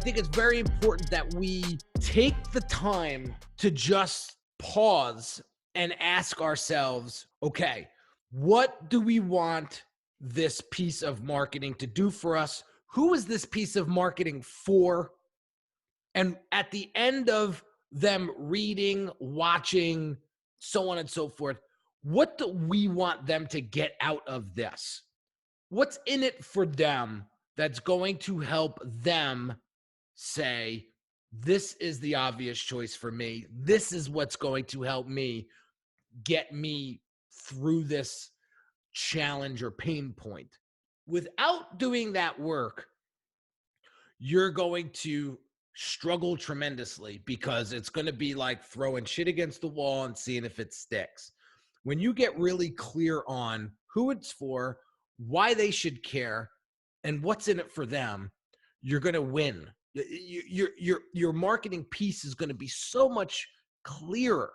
think it's very important that we take the time to just pause and ask ourselves, okay, what do we want this piece of marketing to do for us? Who is this piece of marketing for? And at the end of them reading, watching, so on and so forth, what do we want them to get out of this? What's in it for them that's going to help them say, this is the obvious choice for me. This is what's going to help me get me through this challenge or pain point. Without doing that work, you're going to struggle tremendously because it's going to be like throwing shit against the wall and seeing if it sticks. When you get really clear on who it's for, why they should care, and what's in it for them, you're going to win. Your marketing piece is going to be so much clearer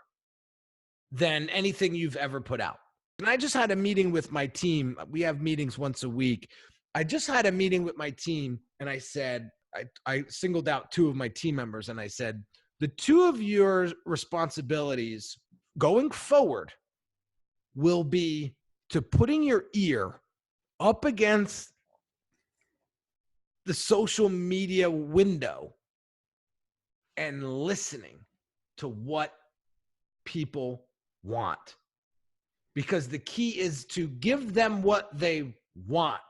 than anything you've ever put out. And I just had a meeting with my team. We have meetings once a week. I just had a meeting with my team, and I said, I singled out two of my team members, and I said, the two of your responsibilities going forward will be to putting your ear up against the social media window and listening to what people want. Because the key is to give them what they want,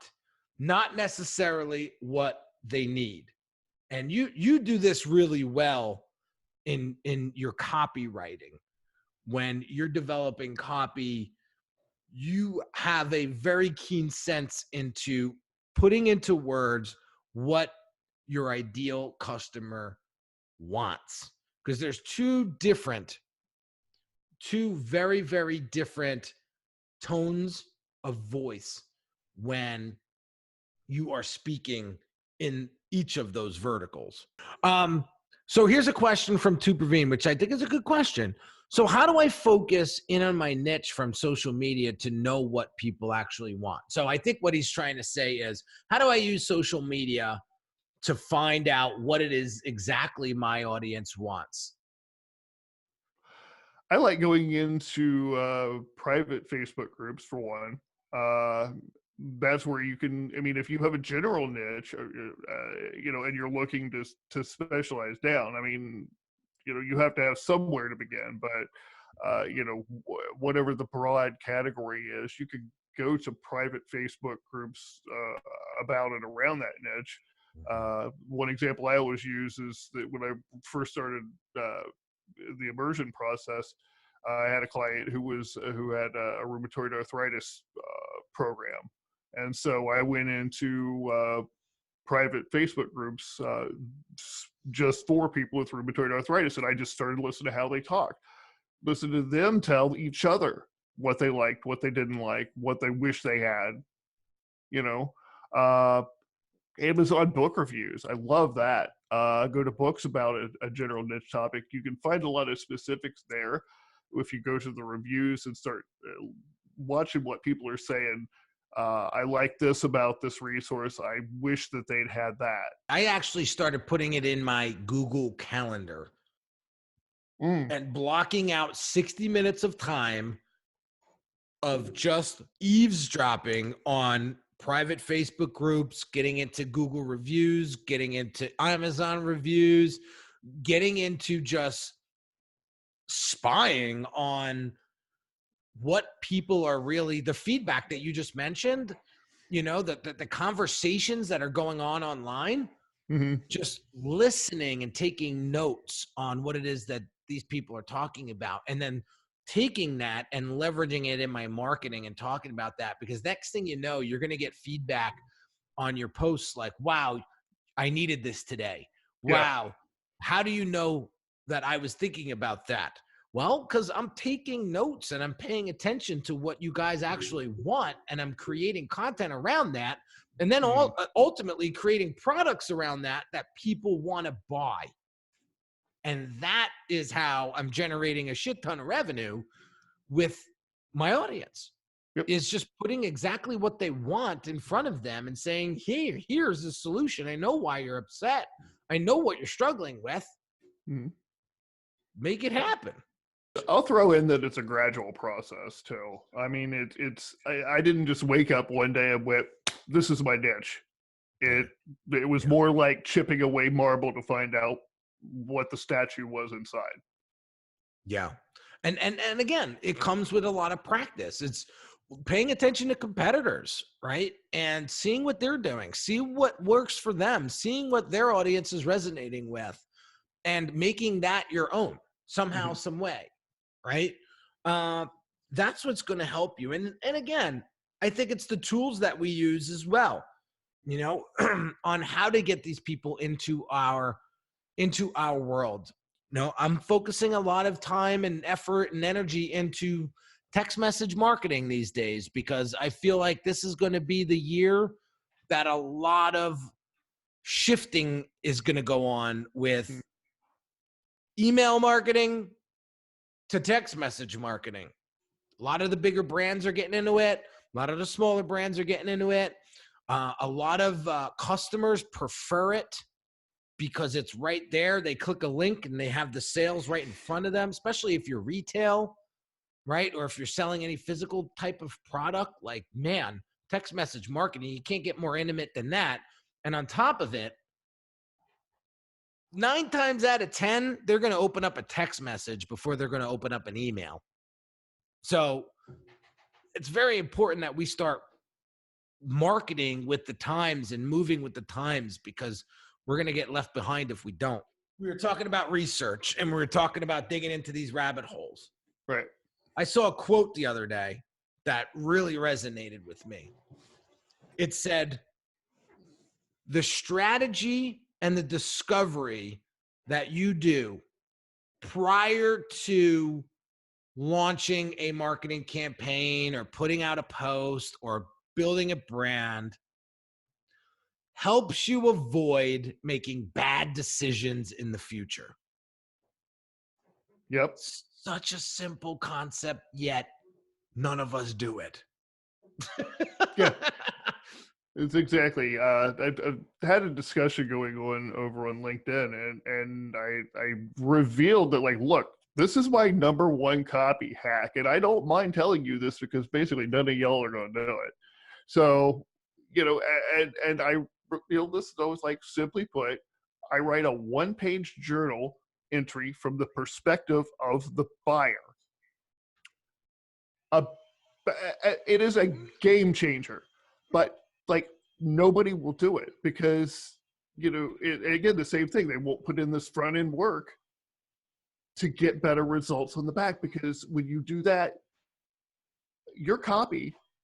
not necessarily what they need. And you do this really well in your copywriting. When you're developing copy, you have a very keen sense into putting into words what your ideal customer wants. Because there's two very, very different tones of voice when you are speaking in each of those verticals. So here's a question from Tupravine, which I think is a good question. So how do I focus in on my niche from social media to know what people actually want? So I think what he's trying to say is, how do I use social media to find out what it is exactly my audience wants? I like going into private Facebook groups for one. That's where you can, I mean, if you have a general niche, and you're looking to specialize down, I mean, you have to have somewhere to begin, but, whatever the broad category is, you could go to private Facebook groups about and around that niche. One example I always use is that when I first started the immersion process, I had a client who had a rheumatoid arthritis program, and so I went into private Facebook groups just for people with rheumatoid arthritis, and I just started listening to how they talk, listen to them tell each other what they liked, what they didn't like, what they wish they had. Amazon book reviews, I love that. Go to books about a general niche topic. You can find a lot of specifics there if you go to the reviews and start watching what people are saying. I like this about this resource. I wish that they'd had that. I actually started putting it in my Google Calendar and blocking out 60 minutes of time of just eavesdropping on private Facebook groups, getting into Google reviews, getting into Amazon reviews, getting into just spying on what people are really, the feedback that you just mentioned, the conversations that are going on online, just listening and taking notes on what it is that these people are talking about, and then taking that and leveraging it in my marketing and talking about that, because next thing you know, you're going to get feedback on your posts like, wow, I needed this today. Wow. Yeah. How do you know that I was thinking about that? Well, because I'm taking notes and I'm paying attention to what you guys actually want, and I'm creating content around that, and then ultimately creating products around that people want to buy. And that is how I'm generating a shit ton of revenue with my audience. Yep. Is just putting exactly what they want in front of them and saying, here's the solution. I know why you're upset. I know what you're struggling with. Mhm. Make it happen. I'll throw in that it's a gradual process too. I mean, I didn't just wake up one day and went, this is my niche. It was more like chipping away marble to find out what the statue was inside. Yeah. And again, it comes with a lot of practice. It's paying attention to competitors, right? And seeing what they're doing, see what works for them, seeing what their audience is resonating with, and making that your own somehow, some way, right? That's what's going to help you. And again, I think it's the tools that we use as well, you know, on how to get these people into our world. No, I'm focusing a lot of time and effort and energy into text message marketing these days, because I feel like this is going to be the year that a lot of shifting is going to go on with email marketing to text message marketing. A lot of the bigger brands are getting into it. A lot of the smaller brands are getting into it. A lot of customers prefer it because it's right there. They click a link and they have the sales right in front of them, especially if you're retail, right? Or if you're selling any physical type of product. Like, man, text message marketing, you can't get more intimate than that. And on top of it, 9 times out of 10, they're going to open up a text message before they're going to open up an email. So it's very important that we start marketing with the times and moving with the times, because we're going to get left behind if we don't. We were talking about research and we were talking about digging into these rabbit holes. Right. I saw a quote the other day that really resonated with me. It said, the strategy and the discovery that you do prior to launching a marketing campaign or putting out a post or building a brand helps you avoid making bad decisions in the future. Yep. Such a simple concept, yet none of us do it. Yeah. It's exactly. I've had a discussion going on over on LinkedIn, and I revealed that, like, look, this is my number one copy hack, and I don't mind telling you this because basically none of y'all are going to know it. So, you know, and I revealed this. So it's like, simply put, I write a one-page journal entry from the perspective of the buyer. It is a game changer, but like, nobody will do it because, you know, again, the same thing. They won't put in this front end work to get better results on the back, because when you do that,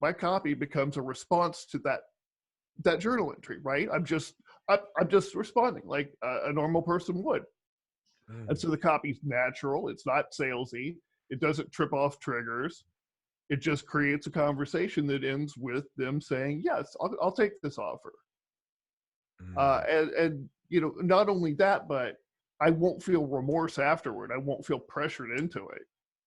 my copy becomes a response to that journal entry, right? I'm just responding like a normal person would. And so the copy's natural. It's not salesy. It doesn't trip off triggers. It just creates a conversation that ends with them saying, yes, I'll take this offer. And, you know, not only that, but I won't feel remorse afterward. I won't feel pressured into it.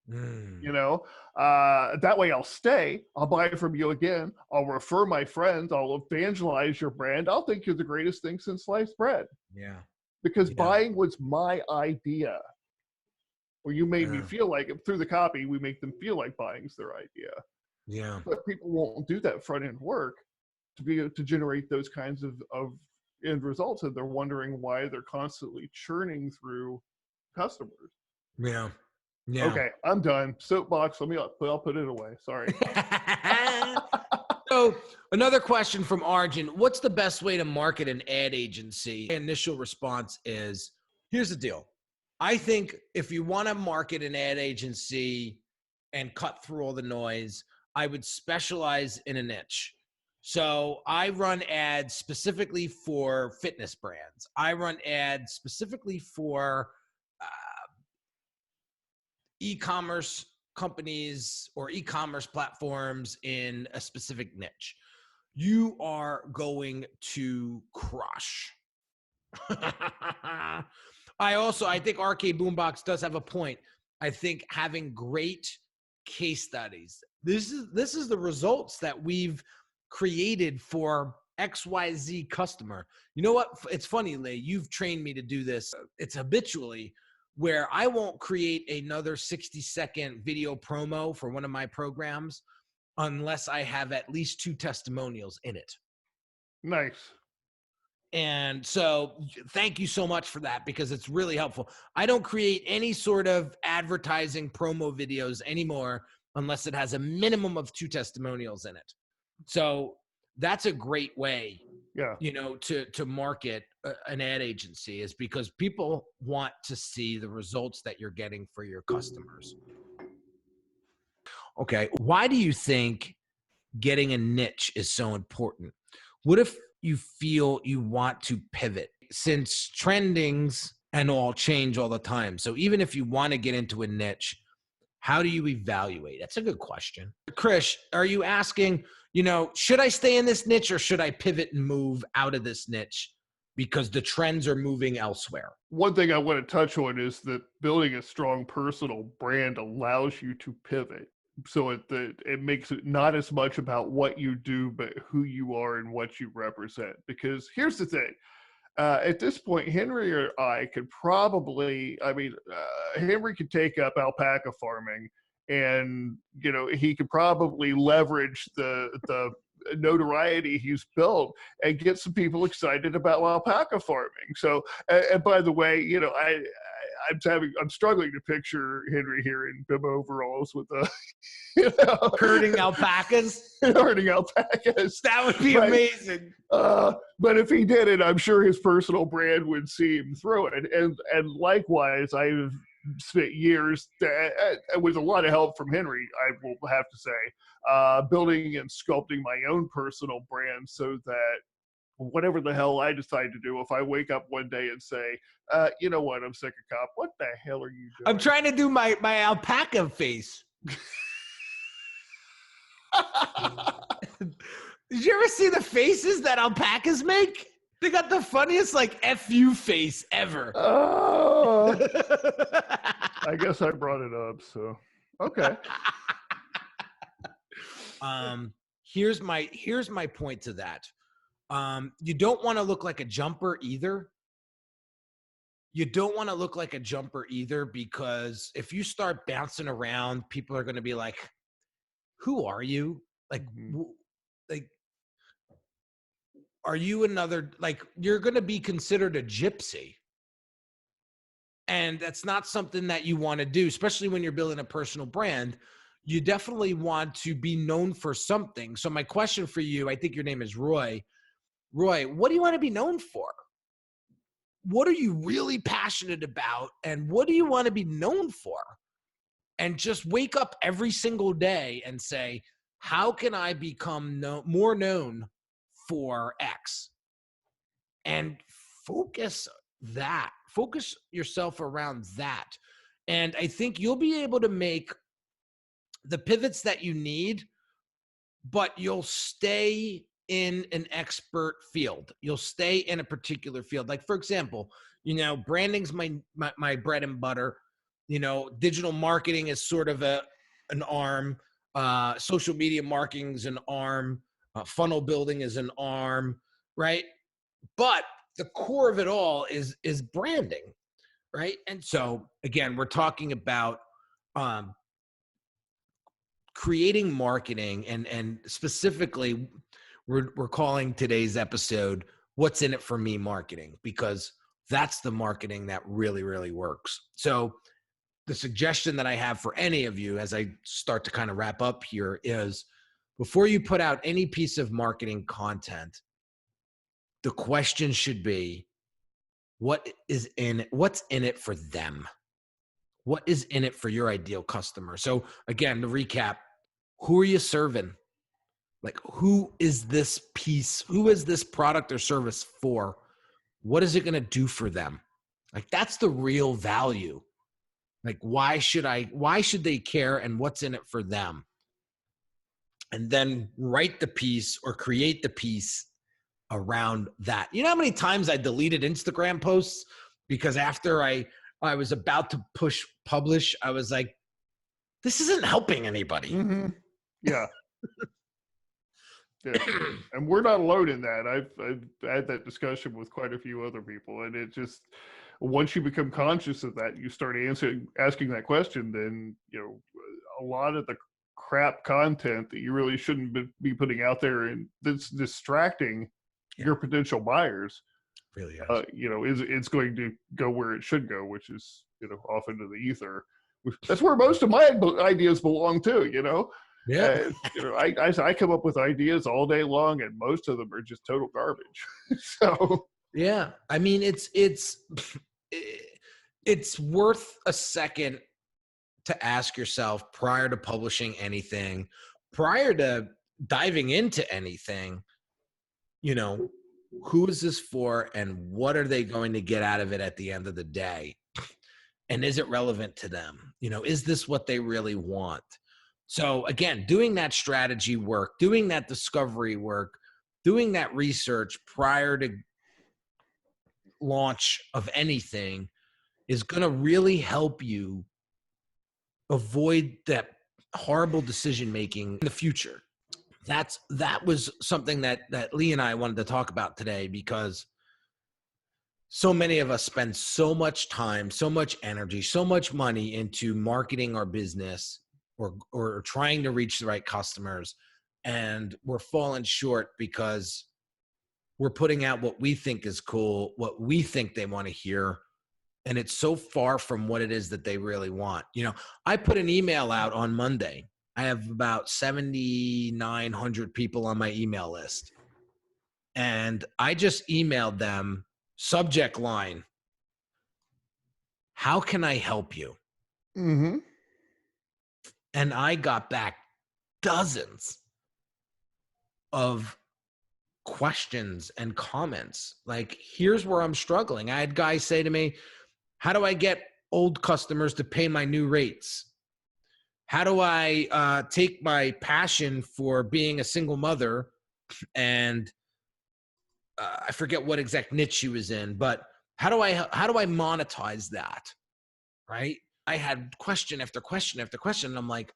You know, that way I'll stay. I'll buy it from you again. I'll refer my friends. I'll evangelize your brand. I'll think you're the greatest thing since sliced bread. Yeah. Because buying was my idea. Or you made me feel like it. Through the copy, we make them feel like buying's their idea. Yeah. But people won't do that front end work to generate those kinds of end results, and they're wondering why they're constantly churning through customers. Yeah. Yeah. Okay, I'm done. Soapbox. I'll put it away. Sorry. So another question from Arjun: what's the best way to market an ad agency? Initial response is, here's the deal. I think if you want to market an ad agency and cut through all the noise, I would specialize in a niche. So I run ads specifically for fitness brands. I run ads specifically for e-commerce companies or e-commerce platforms in a specific niche. You are going to crush. I think RK Boombox does have a point. I think having great case studies. This is the results that we've created for XYZ customer. You know what? It's funny, Lee, you've trained me to do this. It's habitually where I won't create another 60-second video promo for one of my programs unless I have at least 2 testimonials in it. Nice. And so thank you so much for that, because it's really helpful. I don't create any sort of advertising promo videos anymore unless it has a minimum of 2 testimonials in it. So that's a great way, you know, to market an ad agency, is because people want to see the results that you're getting for your customers. Okay. Why do you think getting a niche is so important? What if you feel you want to pivot, since trendings and all change all the time? So even if you want to get into a niche, how do you evaluate? That's a good question. Krish, are you asking, you know, should I stay in this niche or should I pivot and move out of this niche because the trends are moving elsewhere? One thing I want to touch on is that building a strong personal brand allows you to pivot. So it makes it not as much about what you do, but who you are and what you represent. Because here's the thing. At this point, Henry or I could probably, Henry could take up alpaca farming, and, you know, he could probably leverage the notoriety he's built and get some people excited about alpaca farming. So, and by the way, you know, I'm struggling to picture Henry here in bib overalls with a, you know, Herding alpacas. herding alpacas. That would be amazing. But if he did it, I'm sure his personal brand would see him through it. And likewise, I've spent years with a lot of help from Henry, I will have to say, building and sculpting my own personal brand so that whatever the hell I decide to do, if I wake up one day and say, you know what, I'm sick of cop, what the hell are you doing? I'm trying to do my alpaca face. Did you ever see the faces that alpacas make? They got the funniest, like, F-U face ever. I guess I brought it up, so okay. Here's my point to that. You don't want to look like a jumper either. You don't want to look like a jumper either, because if you start bouncing around, people are going to be like, who are you? Like, like, are you another, like, you're going to be considered a gypsy. And that's not something that you want to do, especially when you're building a personal brand. You definitely want to be known for something. So my question for you, I think your name is Roy. Roy, what do you want to be known for? What are you really passionate about? And what do you want to be known for? And just wake up every single day and say, how can I become more known for X? And focus yourself around that. And I think you'll be able to make the pivots that you need, but you'll stay in an expert field. You'll stay in a particular field. Like, for example, you know, branding's my bread and butter. You know, digital marketing is sort of an arm. Social media marketing is an arm. Funnel building is an arm, right? But the core of it all is branding, right? And so, again, we're talking about creating marketing, and specifically, we're calling today's episode "What's in it for me" marketing, because that's the marketing that really, really works. So the suggestion that I have for any of you as I start to kind of wrap up here is, before you put out any piece of marketing content, the question should be, what's in it for them? What is in it for your ideal customer? So again, to recap, who are you serving? Like, who is this piece? Who is this product or service for? What is it going to do for them? Like, that's the real value. Like, why should they care, and what's in it for them? And then write the piece or create the piece around that. You know how many times I deleted Instagram posts because after I was about to push publish, I was like, this isn't helping anybody. Yeah. Yeah. And we're not alone in that. I've had that discussion with quite a few other people, and it just, once you become conscious of that, you start asking that question, then a lot of the crap content that you really shouldn't be putting out there and that's distracting your potential buyers, Really is. it's going to go where it should go, which is off into the ether. That's where most of my ideas belong too. Yeah. I come up with ideas all day long, and most of them are just total garbage. So Yeah. I mean, it's worth a second to ask yourself prior to publishing anything, prior to diving into anything, who is this for and what are they going to get out of it at the end of the day? And is it relevant to them? Is this what they really want? So again, doing that strategy work, doing that discovery work, doing that research prior to launch of anything is going to really help you avoid that horrible decision making in the future. That was something that Lee and I wanted to talk about today, because so many of us spend so much time, so much energy, so much money into marketing our business or trying to reach the right customers, and we're falling short because we're putting out what we think is cool, what we think they want to hear, and it's so far from what it is that they really want. I put an email out on Monday. I have about 7,900 people on my email list, and I just emailed them, subject line, how can I help you? mm-hmm. And I got back dozens of questions and comments like, here's where I'm struggling. I had guys say to me, how do I get old customers to pay my new rates? How do I take my passion for being a single mother, and I forget what exact niche she was in, but how do I monetize that? Right? I had question after question after question. And I'm like,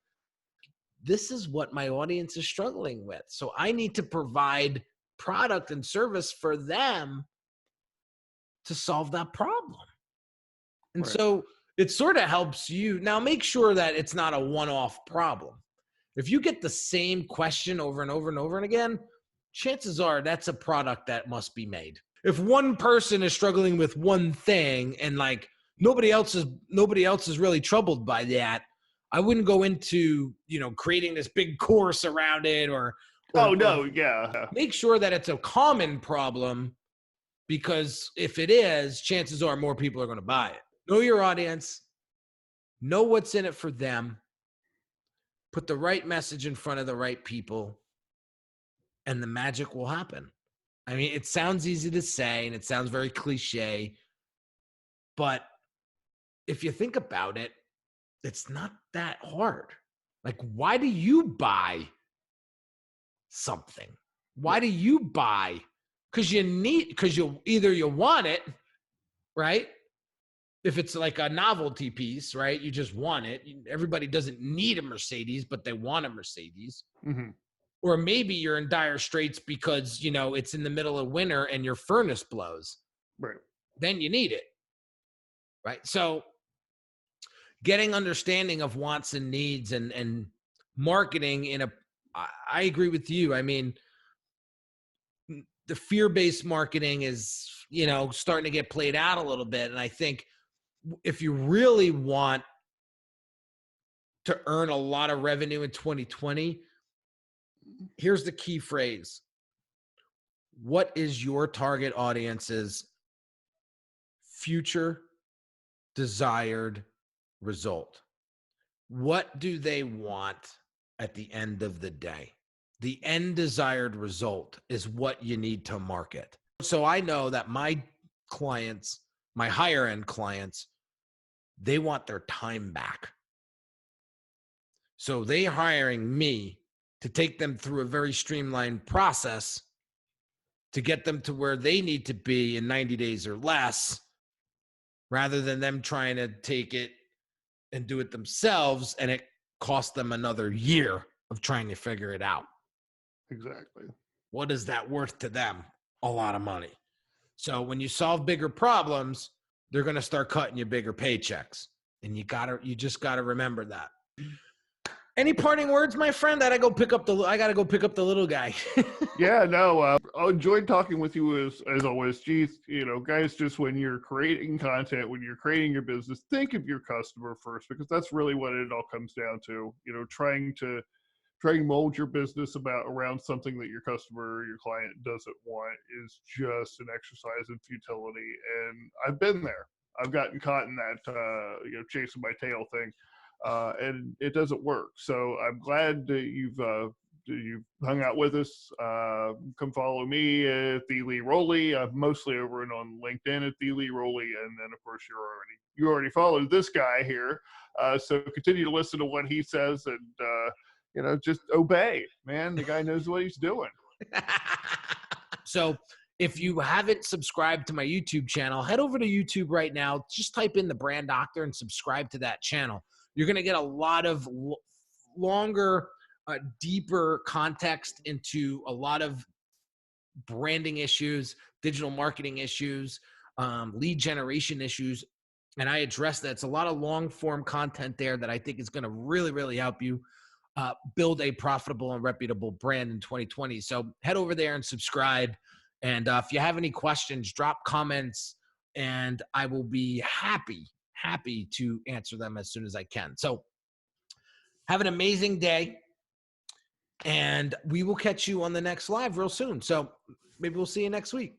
this is what my audience is struggling with. So I need to provide product and service for them to solve that problem. And Right. so it sort of helps you. Now, make sure that it's not a one-off problem. If you get the same question over and over and over and again, chances are that's a product that must be made. If one person is struggling with one thing and like nobody else is really troubled by that, I wouldn't go into, creating this big course around it or Oh no, yeah. Make sure that it's a common problem, because if it is, chances are more people are going to buy it. Know your audience, know what's in it for them, put the right message in front of the right people, and the magic will happen. I mean, it sounds easy to say and it sounds very cliche, but if you think about it, it's not that hard. Like, why do you buy something? Why do you buy? Because you want it, right? If it's like a novelty piece, right? You just want it. Everybody doesn't need a Mercedes, but they want a Mercedes. Mm-hmm. Or maybe you're in dire straits because, it's in the middle of winter and your furnace blows. Right. Then you need it, right? So getting understanding of wants and needs and marketing I agree with you. I mean, the fear-based marketing is, starting to get played out a little bit. And I think if you really want to earn a lot of revenue in 2020, here's the key phrase. What is your target audience's future desired result? What do they want at the end of the day? The end desired result is what you need to market. So I know that my clients, my higher end clients, they want their time back. So they're hiring me to take them through a very streamlined process to get them to where they need to be in 90 days or less, rather than them trying to take it and do it themselves, and it cost them another year of trying to figure it out. Exactly. what is that worth to them? A lot of money. So when you solve bigger problems, they're going to start cutting you bigger paychecks. And you just gotta remember that. Any parting words, my friend? I gotta go pick up the little guy. Yeah, no, I enjoyed talking with you as always. Geez, guys, just when you're creating content, when you're creating your business, think of your customer first, because that's really what it all comes down to. Trying to mold your business around something that your customer or your client doesn't want is just an exercise in futility. And I've been there. I've gotten caught in that, chasing my tail thing. And it doesn't work. So I'm glad that you've hung out with us. Come follow me at The Lee Rowley. I'm mostly over and on LinkedIn at The Lee Rowley. And then of course you already followed this guy here. So continue to listen to what he says and, just obey, man. The guy knows what he's doing. So if you haven't subscribed to my YouTube channel, head over to YouTube right now. Just type in The Brand Doctor and subscribe to that channel. You're going to get a lot of longer, deeper context into a lot of branding issues, digital marketing issues, lead generation issues. And I address that. It's a lot of long form content there that I think is going to really, really help you build a profitable and reputable brand in 2020. So head over there and subscribe. And if you have any questions, drop comments and I will be happy to answer them as soon as I can. So have an amazing day and we will catch you on the next live real soon. So maybe we'll see you next week.